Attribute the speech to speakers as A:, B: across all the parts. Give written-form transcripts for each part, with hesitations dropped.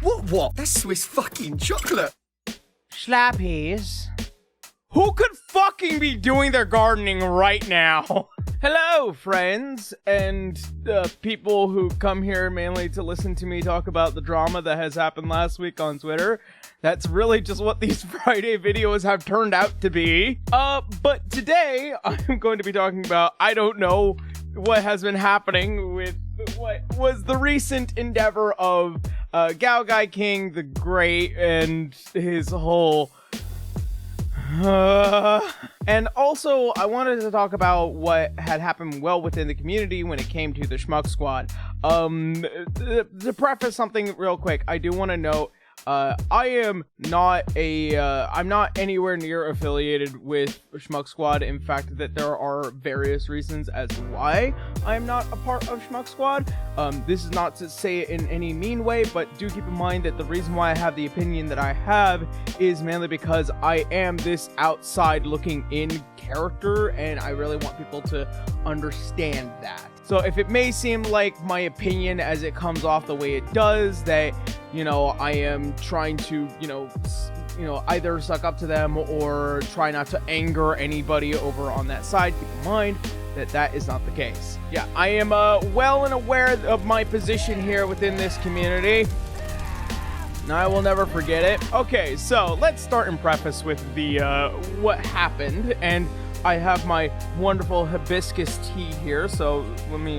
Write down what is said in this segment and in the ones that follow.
A: What? That's Swiss fucking chocolate.
B: Schlappies. Who could fucking be doing their gardening right now? Hello, friends, and people who come here mainly to listen to me talk about the drama that has happened last week on Twitter. That's really just what these Friday videos have turned out to be. But today, I'm going to be talking about, I don't know what has been happening with what was the recent endeavor of GaoGaiKing the Great and his whole... And also, I wanted to talk about what had happened well within the community when it came to the Schmuck Squad. To preface something real quick, I do want to note, I'm not anywhere near affiliated with Schmuck Squad. In fact, that there are various reasons as to why I'm not a part of Schmuck Squad. This is not to say it in any mean way, but do keep in mind that the reason why I have the opinion that I have is mainly because I am this outside looking in character, and I really want people to understand that. So if it may seem like my opinion as it comes off the way it does, that, you know, I am trying to, either suck up to them or try not to anger anybody over on that side, keep in mind that that is not the case. Yeah, I am well and aware of my position here within this community. And I will never forget it. Okay, so let's start and preface with the what happened, and I have my wonderful hibiscus tea here, so let me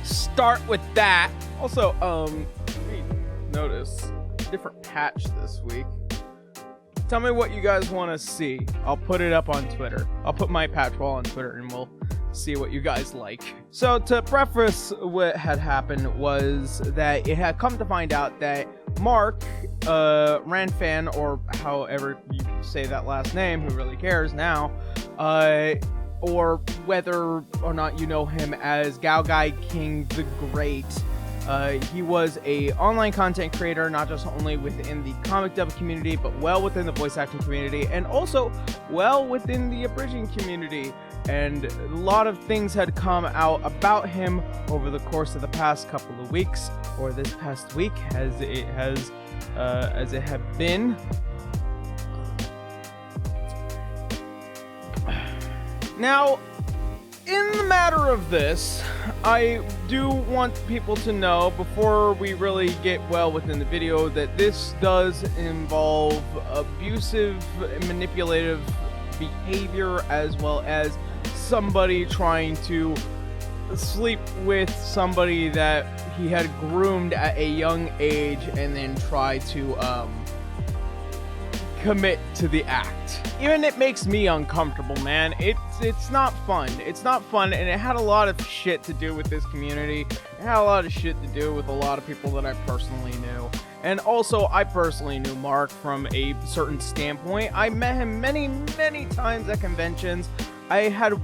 B: start with that. Also, notice different patch this week. Tell me what you guys want to see. I'll put it up on Twitter. I'll put my patch wall on Twitter and we'll see what you guys like. So to preface what had happened was that it had come to find out that Mark, Ranfan, or however you say that last name, who really cares now, or whether or not you know him as GaoGaiKing the Great, he was a online content creator, not just only within the comic dub community, but well within the voice acting community, and also well within the abridging community. And a lot of things had come out about him over the course of the past couple of weeks, or this past week, as it had been. Now, in the matter of this, I do want people to know, before we really get well within the video, that this does involve abusive and manipulative behavior, as well as somebody trying to sleep with somebody that he had groomed at a young age and then try to commit to the act. Even it makes me uncomfortable, man. It's not fun. It's not fun, and it had a lot of shit to do with this community. It had a lot of shit to do with a lot of people that I personally knew. And also, I personally knew Mark from a certain standpoint. I met him many, many times at conventions. I had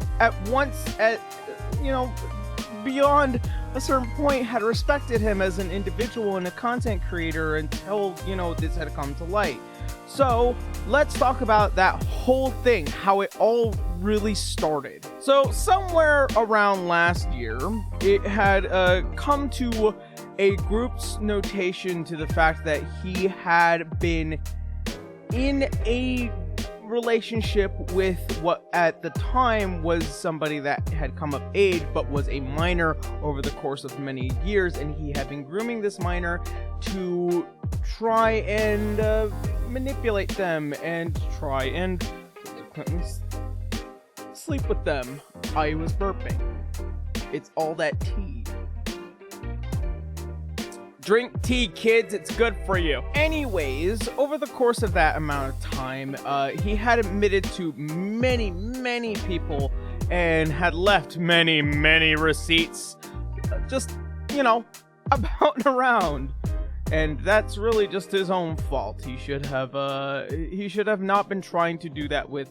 B: beyond a certain point, had respected him as an individual and a content creator until, this had come to light. So let's talk about that whole thing, how it all really started. So somewhere around last year, it had come to a group's notation to the fact that he had been in a relationship with what at the time was somebody that had come of age but was a minor over the course of many years, and he had been grooming this minor to try and manipulate them and try and subsequently sleep with them. I was burping. It's all that tea. Drink tea, kids, it's good for you. Anyways, over the course of that amount of time, he had admitted to many, many people and had left many, many receipts just, about and around. And that's really just his own fault. He should have not been trying to do that with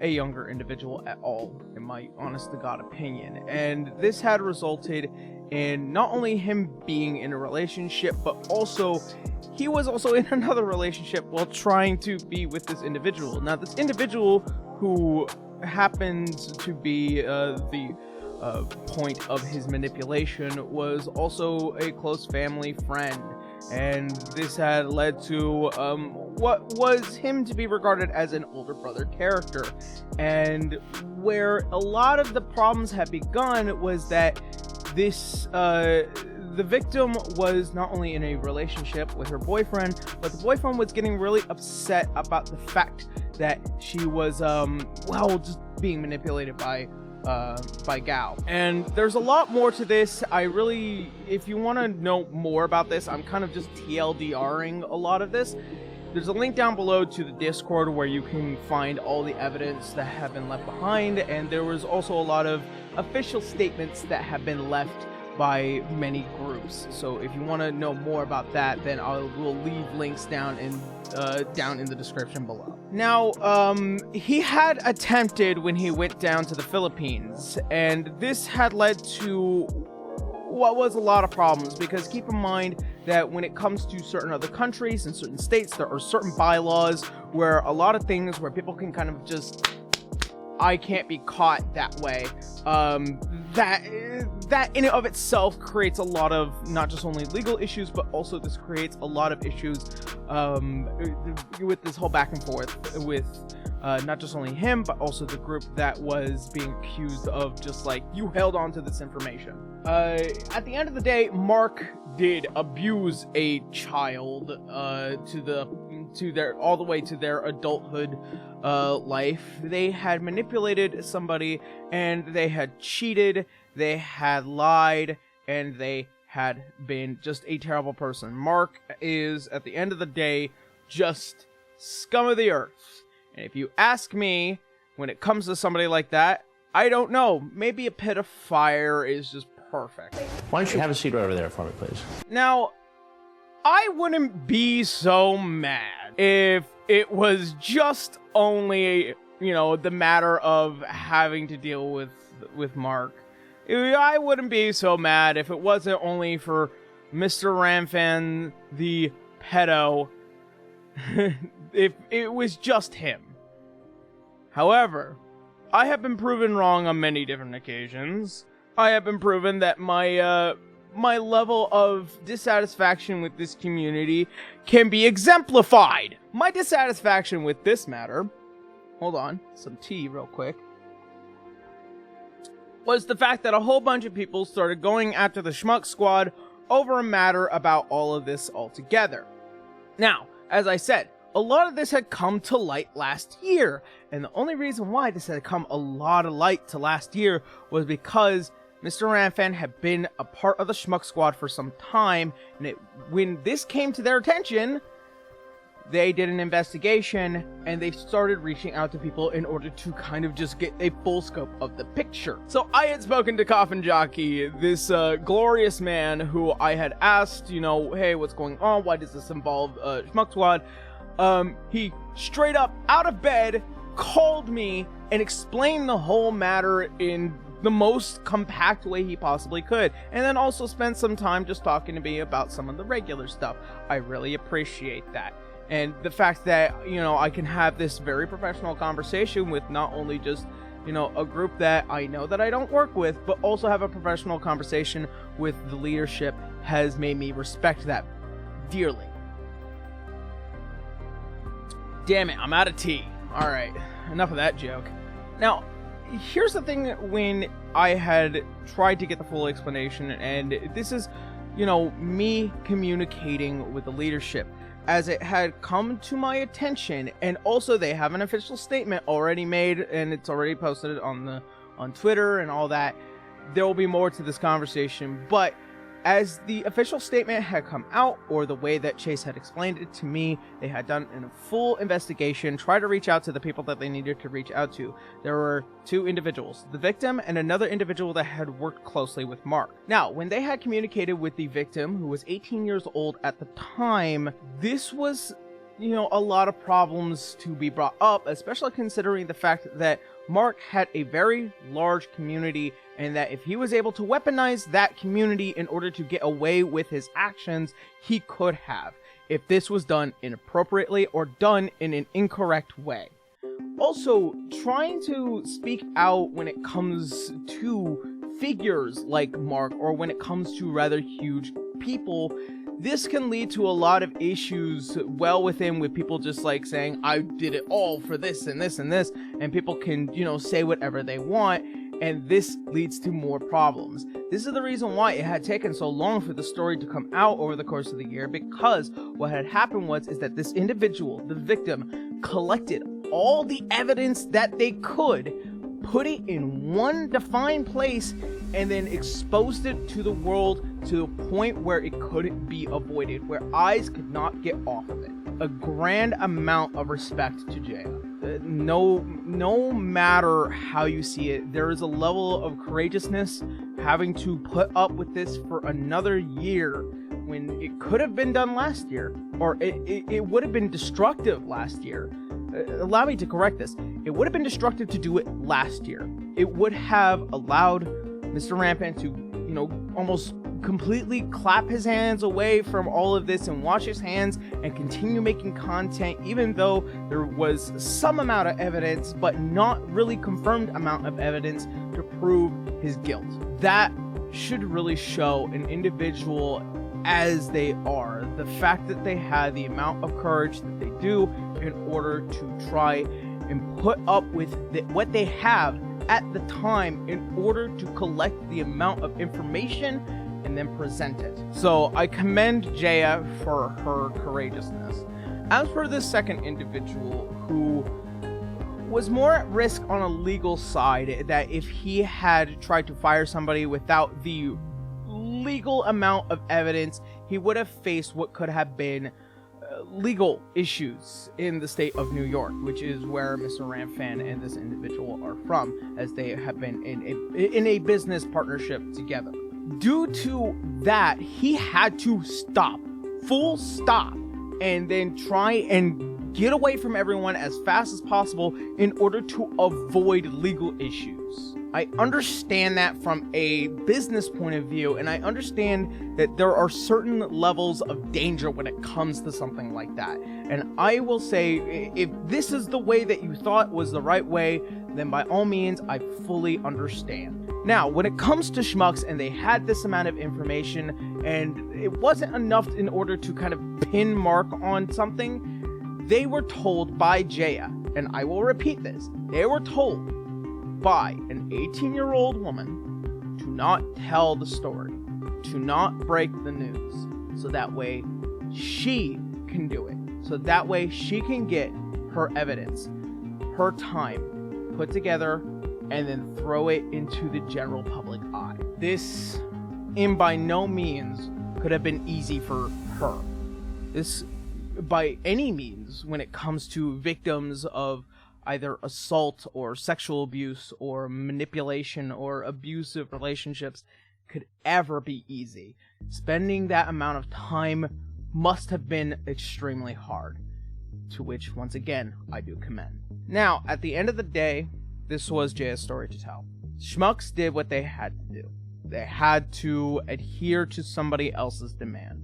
B: a younger individual at all, in my honest to God opinion. And this had resulted in not only him being in a relationship, but also he was also in another relationship while trying to be with this individual. Now, this individual, who happens to be the point of his manipulation was also a close family friend, and this had led to what was him to be regarded as an older brother character. And where a lot of the problems had begun was that this the victim was not only in a relationship with her boyfriend, but the boyfriend was getting really upset about the fact that she was well, just being manipulated by Gao. And there's a lot more to this. If you want to know more about this, I'm kind of just TLDRing a lot of this. There's a link down below to the Discord where you can find all the evidence that have been left behind, and there was also a lot of official statements that have been left by many groups. So if you want to know more about that, then we'll leave links down in the description below. Now, he had attempted when he went down to the Philippines, and this had led to what was a lot of problems, because keep in mind that when it comes to certain other countries and certain states, there are certain bylaws where a lot of things where people can kind of just, I can't be caught that way. That in and of itself creates a lot of not just only legal issues, but also this creates a lot of issues with this whole back and forth with not just only him, but also the group that was being accused of just like, you held on to this information. At the end of the day, Mark did abuse a child all the way to their adulthood life. They had manipulated somebody, and they had cheated, they had lied, and they had been just a terrible person. Mark is, at the end of the day, just scum of the earth. And if you ask me, when it comes to somebody like that, I don't know. Maybe a pit of fire is just perfect.
C: Why don't you have a seat right over there for me, please?
B: Now, I wouldn't be so mad if it was just only, you know, the matter of having to deal with Mark. I wouldn't be so mad if it wasn't only for Mr. Ramfan, the pedo, if it was just him. However, I have been proven wrong on many different occasions. I have been proven that my level of dissatisfaction with this community can be exemplified. My dissatisfaction with this matter, hold on, some tea real quick, was the fact that a whole bunch of people started going after the Schmuck Squad over a matter about all of this altogether. Now, as I said, a lot of this had come to light last year, and the only reason why this had come a lot of light to last year was because Mr. Ramfan had been a part of the Schmuck Squad for some time, and when this came to their attention, they did an investigation, and they started reaching out to people in order to kind of just get a full scope of the picture. So I had spoken to Coffin Jockey, this glorious man who I had asked, you know, hey, what's going on? Why does this involve Schmuck Squad? He straight up out of bed called me and explained the whole matter in the most compact way he possibly could, and then also spent some time just talking to me about some of the regular stuff. I really appreciate that. And the fact that, you know, I can have this very professional conversation with not only just, you know, a group that I know that I don't work with, but also have a professional conversation with the leadership has made me respect that dearly. Damn it, I'm out of tea. Alright, enough of that joke. Now, here's the thing, when I had tried to get the full explanation, and this is, you know, me communicating with the leadership, as it had come to my attention, and also they have an official statement already made, and it's already posted on Twitter and all that. There will be more to this conversation, but as the official statement had come out, or the way that Chase had explained it to me, they had done a full investigation, tried to reach out to the people that they needed to reach out to. There were two individuals, the victim and another individual that had worked closely with Mark. Now, when they had communicated with the victim, who was 18 years old at the time, this was, you know, a lot of problems to be brought up, especially considering the fact that Mark had a very large community, and that if he was able to weaponize that community in order to get away with his actions, he could have, if this was done inappropriately or done in an incorrect way. Also, trying to speak out when it comes to figures like Mark, or when it comes to rather huge people, this can lead to a lot of issues well within, with people just like saying, I did it all for this and this and this, and people can, say whatever they want, and this leads to more problems. This is the reason why it had taken so long for the story to come out over the course of the year, because what had happened is that this individual, the victim, collected all the evidence that they could, put it in one defined place, and then exposed it to the world to the point where it couldn't be avoided, where eyes could not get off of it. A grand amount of respect to Jaya. No matter how you see it, there is a level of courageousness having to put up with this for another year when it could have been done last year, or it would have been destructive last year. Allow me to correct this. It would have been destructive to do it last year. It would have allowed Mr. Rampant to, almost completely clap his hands away from all of this and wash his hands and continue making content, even though there was some amount of evidence, but not really confirmed amount of evidence to prove his guilt. That should really show an individual as they are, the fact that they had the amount of courage that they do in order to try and put up with what they have at the time in order to collect the amount of information and then present it. So I commend Jaya for her courageousness. As for this second individual, who was more at risk on a legal side, that if he had tried to fire somebody without the legal amount of evidence, he would have faced what could have been legal issues in the state of New York, which is where Mr. Ramfan and this individual are from, as they have been in a business partnership together. Due to that, he had to stop, full stop, and then try and get away from everyone as fast as possible in order to avoid legal issues. I understand that from a business point of view, and I understand that there are certain levels of danger when it comes to something like that. And I will say, if this is the way that you thought was the right way, then by all means, I fully understand. Now, when it comes to Schmucks, and they had this amount of information, and it wasn't enough in order to kind of pin Mark on something, they were told by Jaya, and I will repeat this, they were told by an 18-year-old woman to not tell the story, to not break the news, so that way she can do it, so that way she can get her evidence, her time put together, and then throw it into the general public eye. This, in by no means, could have been easy for her. This, by any means, when it comes to victims of either assault or sexual abuse or manipulation or abusive relationships, could ever be easy. Spending that amount of time must have been extremely hard, to which, once again, I do commend. Now, at the end of the day, this was Jaya's story to tell. Schmucks did what they had to do. They had to adhere to somebody else's demand.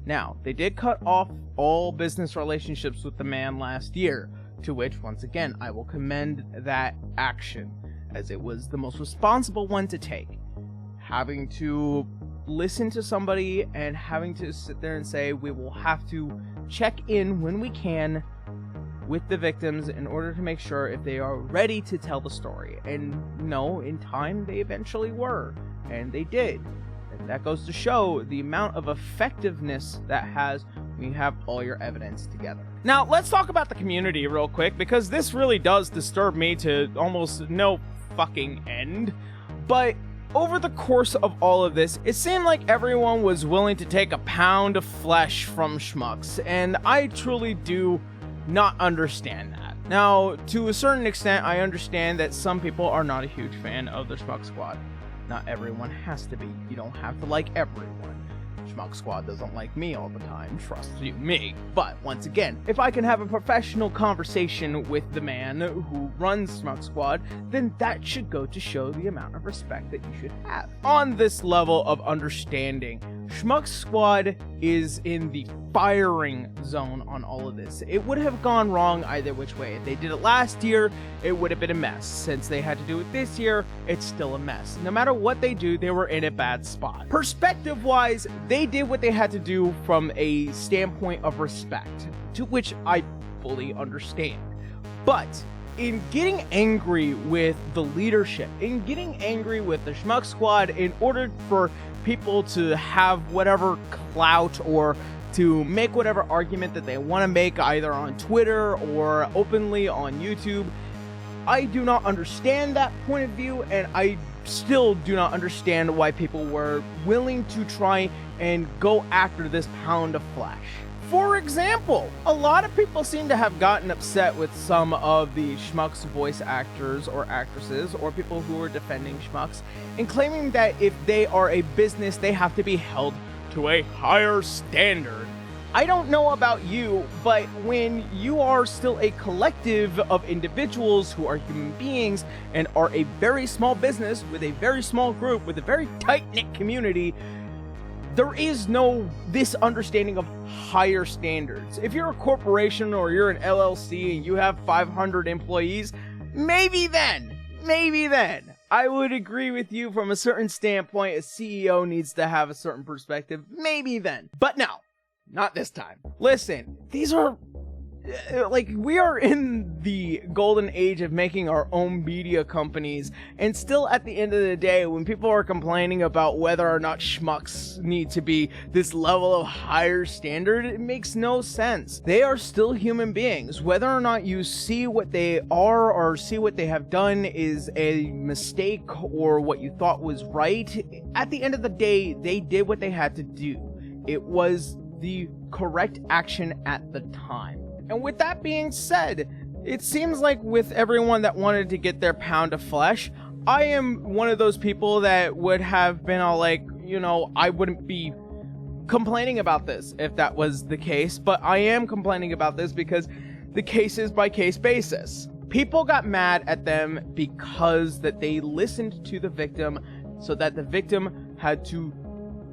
B: Now, they did cut off all business relationships with the man last year, to which, once again, I will commend that action, as it was the most responsible one to take. Having to listen to somebody and having to sit there and say, we will have to check in when we can with the victims in order to make sure if they are ready to tell the story. And no, in time, they eventually were, and they did. And that goes to show the amount of effectiveness that has when you have all your evidence together. Now, let's talk about the community real quick, because this really does disturb me to almost no fucking end. But over the course of all of this, it seemed like everyone was willing to take a pound of flesh from Schmucks, and I truly do not understand that. Now, to a certain extent, I understand that some people are not a huge fan of the Schmuck Squad. Not everyone has to be. You don't have to like everyone. Schmuck Squad doesn't like me all the time, trust you me. But once again, if I can have a professional conversation with the man who runs Schmuck Squad, then that should go to show the amount of respect that you should have. On this level of understanding, Schmuck Squad is in the firing zone on all of this. It would have gone wrong either which way. If they did it last year, it would have been a mess. Since they had to do it this year, it's still a mess. No matter what they do, they were in a bad spot. Perspective-wise, they did what they had to do from a standpoint of respect, to which I fully understand. But in getting angry with the leadership, in getting angry with the Schmuck Squad in order for people to have whatever clout or to make whatever argument that they want to make either on Twitter or openly on YouTube, I do not understand that point of view, and I still do not understand why people were willing to try and go after this pound of flesh. For example, a lot of people seem to have gotten upset with some of the Schmucks voice actors or actresses or people who are defending Schmucks and claiming that if they are a business, they have to be held to a higher standard. I don't know about you, but when you are still a collective of individuals who are human beings and are a very small business with a very small group with a very tight-knit community, there is no this understanding of higher standards. If you're a corporation or you're an LLC and you have 500 employees, maybe then, I would agree with you from a certain standpoint. A CEO needs to have a certain perspective, maybe then. But no, not this time. Listen, these are like, we are in the golden age of making our own media companies, and still at the end of the day, when people are complaining about whether or not schmucks need to be this level of higher standard, it makes no sense. They are still human beings. Whether or not you see what they are or see what they have done is a mistake or what you thought was right, at the end of the day, they did what they had to do. It was the correct action at the time. And with that being said, it seems like with everyone that wanted to get their pound of flesh, I am one of those people that would have been all like, you know, I wouldn't be complaining about this if that was the case, but I am complaining about this because the case is by case basis. People got mad at them because that they listened to the victim so that the victim had to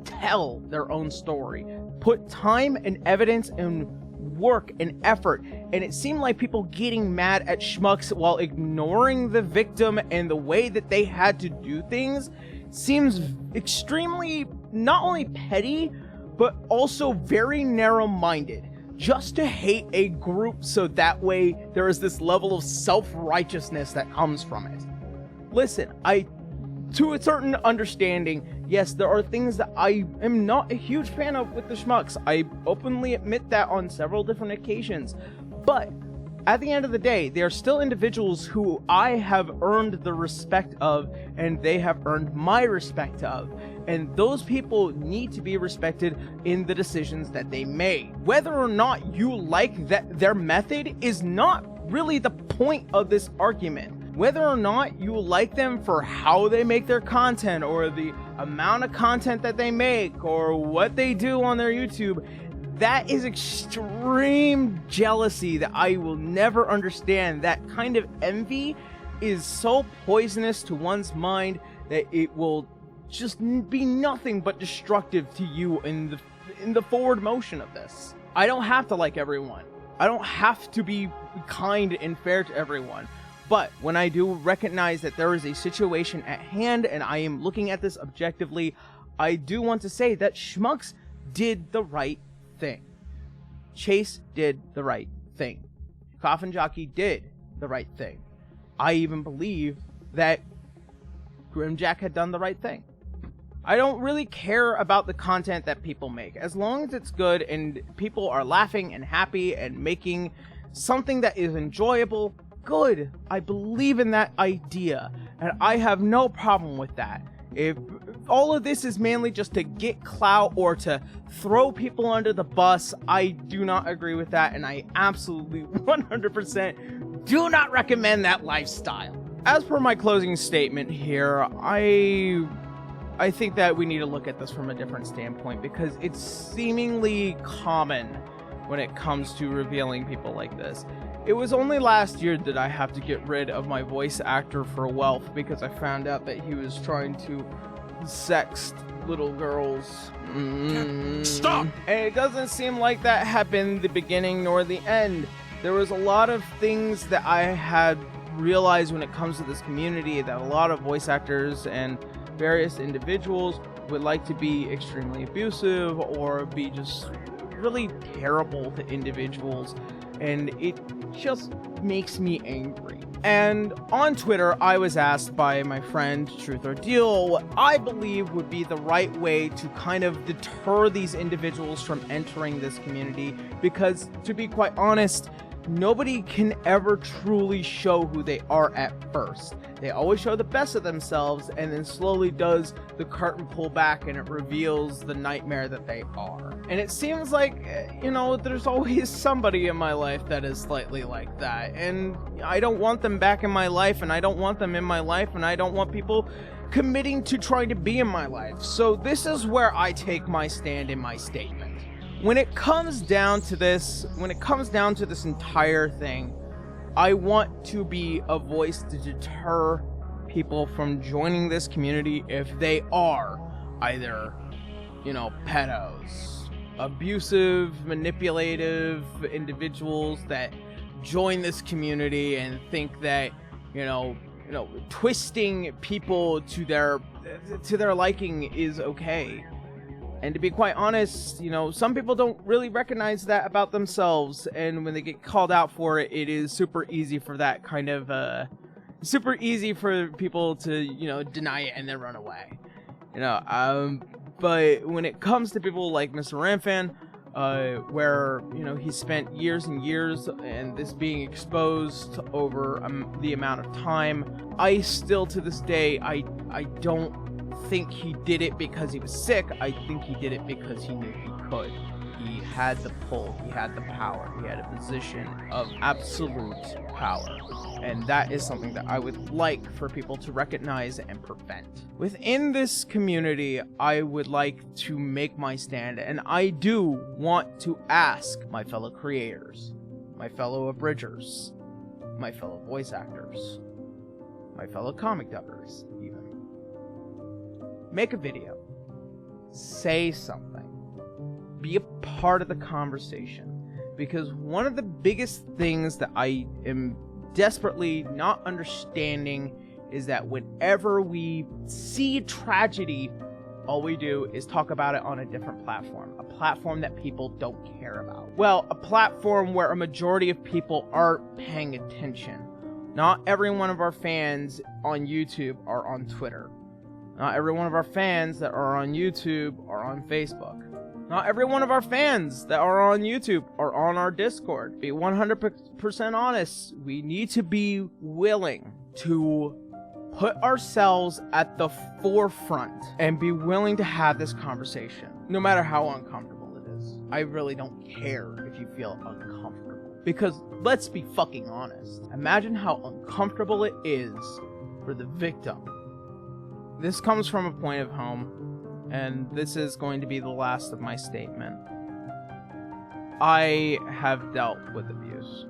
B: tell their own story, put time and evidence and work and effort, and it seemed like people getting mad at schmucks while ignoring the victim and the way that they had to do things seems extremely not only petty but also very narrow-minded, just to hate a group so that way there is this level of self-righteousness that comes from it. Listen, to a certain understanding, yes, there are things that I am not a huge fan of with the schmucks. I openly admit that on several different occasions. But at the end of the day, they are still individuals who I have earned the respect of, and they have earned my respect of. And those people need to be respected in the decisions that they made. Whether or not you like their method is not really the point of this argument. Whether or not you like them for how they make their content or the amount of content that they make or what they do on their YouTube, that is extreme jealousy that I will never understand. That kind of envy is so poisonous to one's mind that it will just be nothing but destructive to you in the forward motion of this. I don't have to like everyone. I don't have to be kind and fair to everyone. But when I do recognize that there is a situation at hand and I am looking at this objectively, I do want to say that Schmucks did the right thing. Chase did the right thing. Coffin Jockey did the right thing. I even believe that Grimjack had done the right thing. I don't really care about the content that people make. As long as it's good and people are laughing and happy and making something that is enjoyable, good. I believe in that idea, and I have no problem with that. If all of this is mainly just to get clout or to throw people under the bus, I do not agree with that, and I absolutely 100% do not recommend that lifestyle. As per my closing statement here, I think that we need to look at this from a different standpoint because it's seemingly common when it comes to revealing people like this. It was only last year that I have to get rid of my voice actor for wealth because I found out that he was trying to sexed little girls.
A: Stop!
B: And it doesn't seem like that had been the beginning nor the end. There was a lot of things that I had realized when it comes to this community, that a lot of voice actors and various individuals would like to be extremely abusive or be just really terrible to individuals, and it just makes me angry. And on Twitter, I was asked by my friend Truth or Deal what I believe would be the right way to kind of deter these individuals from entering this community, because to be quite honest, nobody can ever truly show who they are at first. They always show the best of themselves, and then slowly does the curtain pull back and it reveals the nightmare that they are. And it seems like, you know, there's always somebody in my life that is slightly like that, and I don't want them back in my life, and I don't want them in my life, and I don't want people committing to trying to be in my life. So this is where I take my stand in my statement. When it comes down to this, entire thing, I want to be a voice to deter people from joining this community if they are either, you know, pedos, abusive, manipulative individuals that join this community and think that, you know, twisting people to their liking is okay. And to be quite honest, you know, some people don't really recognize that about themselves, and when they get called out for it, it is super easy for that kind of, super easy for people to, you know, deny it and then run away. You know, but when it comes to people like Mr. Ramfan, where, you know, he spent years and years and this being exposed over the amount of time, I still to this day, I don't think he did it because he was sick. I think he did it because he knew he could. He had the pull, he had the power, he had a position of absolute power. And that is something that I would like for people to recognize and prevent. Within this community, I would like to make my stand, and I do want to ask my fellow creators, my fellow abridgers, my fellow voice actors, my fellow comic dubbers, even. Make a video. Say something. Be a part of the conversation. Because one of the biggest things that I am desperately not understanding is that whenever we see tragedy, all we do is talk about it on a different platform. A platform that people don't care about. Well, a platform where a majority of people aren't paying attention. Not every one of our fans on YouTube are on Twitter. Not every one of our fans that are on YouTube are on Facebook. Not every one of our fans that are on YouTube are on our Discord. Be 100% honest. We need to be willing to put ourselves at the forefront and be willing to have this conversation, no matter how uncomfortable it is. I really don't care if you feel uncomfortable. Because let's be fucking honest. Imagine how uncomfortable it is for the victim. This comes from a point of home, and this is going to be the last of my statement. I have dealt with abuse.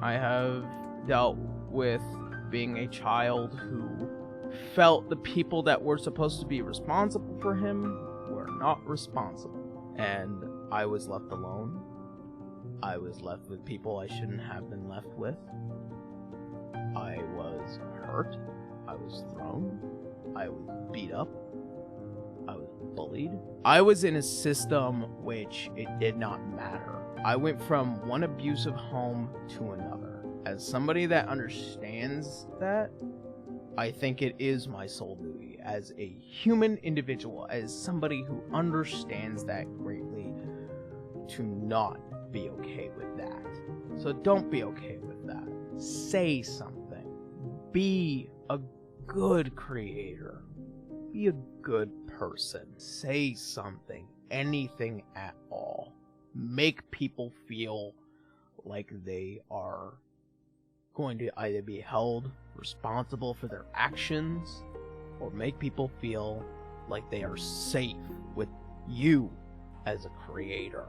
B: I have dealt with being a child who felt the people that were supposed to be responsible for him were not responsible. And I was left alone. I was left with people I shouldn't have been left with. I was hurt. I was thrown. I was beat up. I was bullied. I was in a system which it did not matter. I went from one abusive home to another. As somebody that understands that, I think it is my sole duty as a human individual, as somebody who understands that greatly, to not be okay with that. So don't be okay with that. Say something. Be a good creator. Be a good person. Say something. Anything at all. Make people feel like they are going to either be held responsible for their actions, or make people feel like they are safe with you as a creator.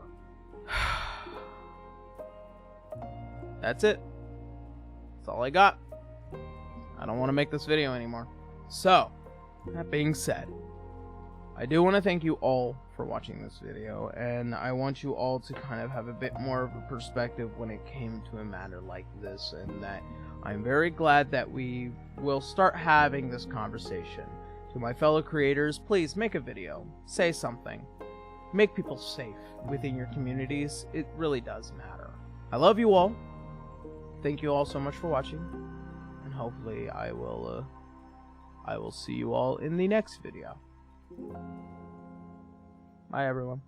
B: That's it. That's all I got. I don't want to make this video anymore. So, that being said, I do want to thank you all for watching this video, and I want you all to kind of have a bit more of a perspective when it came to a matter like this, and that I'm very glad that we will start having this conversation. To my fellow creators, please make a video, say something, make people safe within your communities. It really does matter. I love you all. Thank you all so much for watching, and hopefully I will see you all in the next video. Bye, everyone.